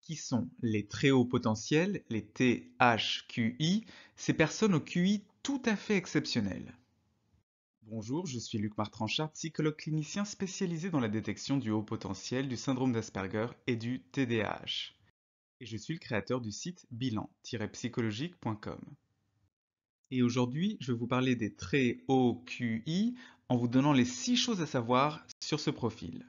Qui sont les très hauts potentiels, les THQI, ces personnes au QI tout à fait exceptionnel? Bonjour, je suis Luc Martranchard, psychologue clinicien spécialisé dans la détection du haut potentiel, du syndrome d'Asperger et du TDAH. Et je suis le créateur du site bilan-psychologique.com. Et aujourd'hui, je vais vous parler des très hauts QI en vous donnant les 6 choses à savoir sur ce profil.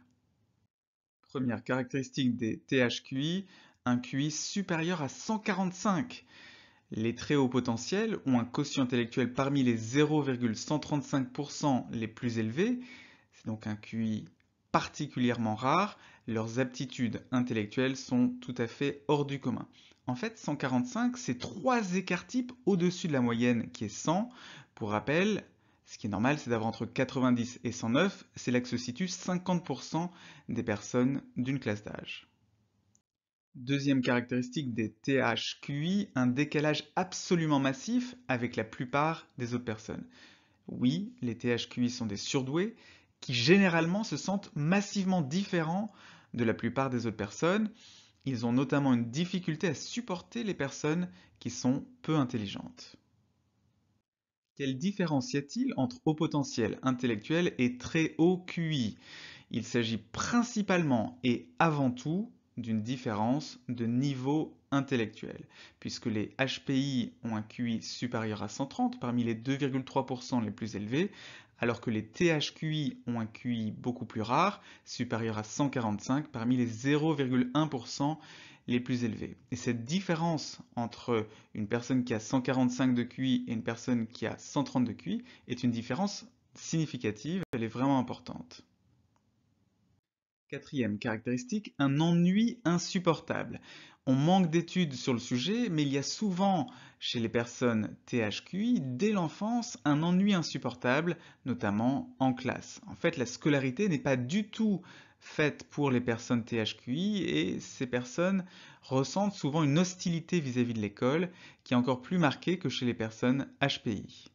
Première caractéristique des THQI, un QI supérieur à 145. Les très hauts potentiels ont un quotient intellectuel parmi les 0,135% les plus élevés, c'est donc un QI particulièrement rare, leurs aptitudes intellectuelles sont tout à fait hors du commun. En fait, 145, c'est 3 écarts types au-dessus de la moyenne qui est 100. Pour rappel, ce qui est normal, c'est d'avoir entre 90 et 109, c'est là que se situent 50% des personnes d'une classe d'âge. Deuxième caractéristique des THQI, un décalage absolument massif avec la plupart des autres personnes. Oui, les THQI sont des surdoués qui généralement se sentent massivement différents de la plupart des autres personnes. Ils ont notamment une difficulté à supporter les personnes qui sont peu intelligentes. Quelle différence y a-t-il entre haut potentiel intellectuel et très haut QI? Il s'agit principalement et avant tout d'une différence de niveau intellectuel, puisque les HPI ont un QI supérieur à 130 parmi les 2,3% les plus élevés, alors que les THQI ont un QI beaucoup plus rare, supérieur à 145 parmi les 0,1% les plus élevés. Et cette différence entre une personne qui a 145 de QI et une personne qui a 130 de QI est une différence significative, elle est vraiment importante. Quatrième caractéristique, un ennui insupportable. On manque d'études sur le sujet, mais il y a souvent chez les personnes THQI, dès l'enfance, un ennui insupportable, notamment en classe. En fait, la scolarité n'est pas du tout faite pour les personnes THQI et ces personnes ressentent souvent une hostilité vis-à-vis de l'école qui est encore plus marquée que chez les personnes HPI.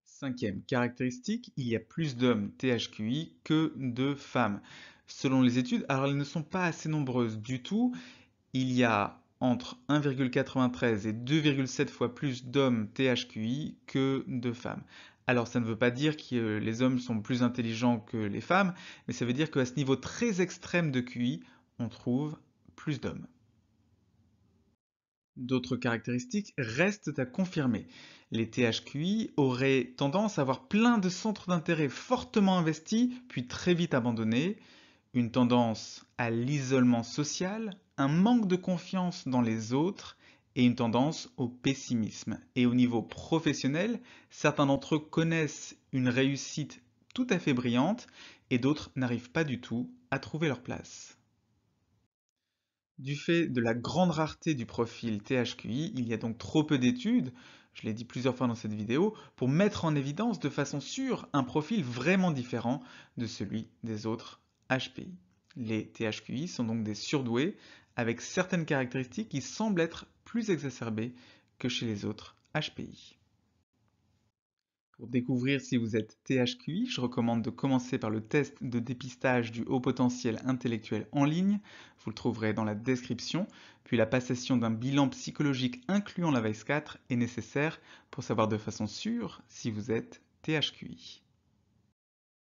Cinquième caractéristique, il y a plus d'hommes THQI que de femmes. Selon les études, alors elles ne sont pas assez nombreuses du tout, il y a entre 1,93 et 2,7 fois plus d'hommes THQI que de femmes. Alors ça ne veut pas dire que les hommes sont plus intelligents que les femmes, mais ça veut dire qu'à ce niveau très extrême de QI, on trouve plus d'hommes. D'autres caractéristiques restent à confirmer. Les THQI auraient tendance à avoir plein de centres d'intérêt fortement investis, puis très vite abandonnés, une tendance à l'isolement social, un manque de confiance dans les autres et une tendance au pessimisme. Et au niveau professionnel, certains d'entre eux connaissent une réussite tout à fait brillante et d'autres n'arrivent pas du tout à trouver leur place. Du fait de la grande rareté du profil THQI, il y a donc trop peu d'études, je l'ai dit plusieurs fois dans cette vidéo, pour mettre en évidence de façon sûre un profil vraiment différent de celui des autres HPI. Les THQI sont donc des surdoués avec certaines caractéristiques qui semblent être plus exacerbées que chez les autres HPI. Pour découvrir si vous êtes THQI, je recommande de commencer par le test de dépistage du haut potentiel intellectuel en ligne, vous le trouverez dans la description, puis la passation d'un bilan psychologique incluant la VICE4 est nécessaire pour savoir de façon sûre si vous êtes THQI.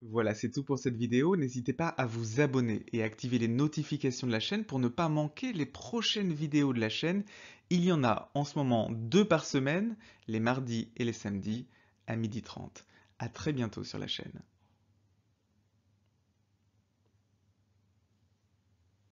Voilà, c'est tout pour cette vidéo. N'hésitez pas à vous abonner et à activer les notifications de la chaîne pour ne pas manquer les prochaines vidéos de la chaîne. Il y en a en ce moment 2 par semaine, les mardis et les samedis à 12h30. À très bientôt sur la chaîne.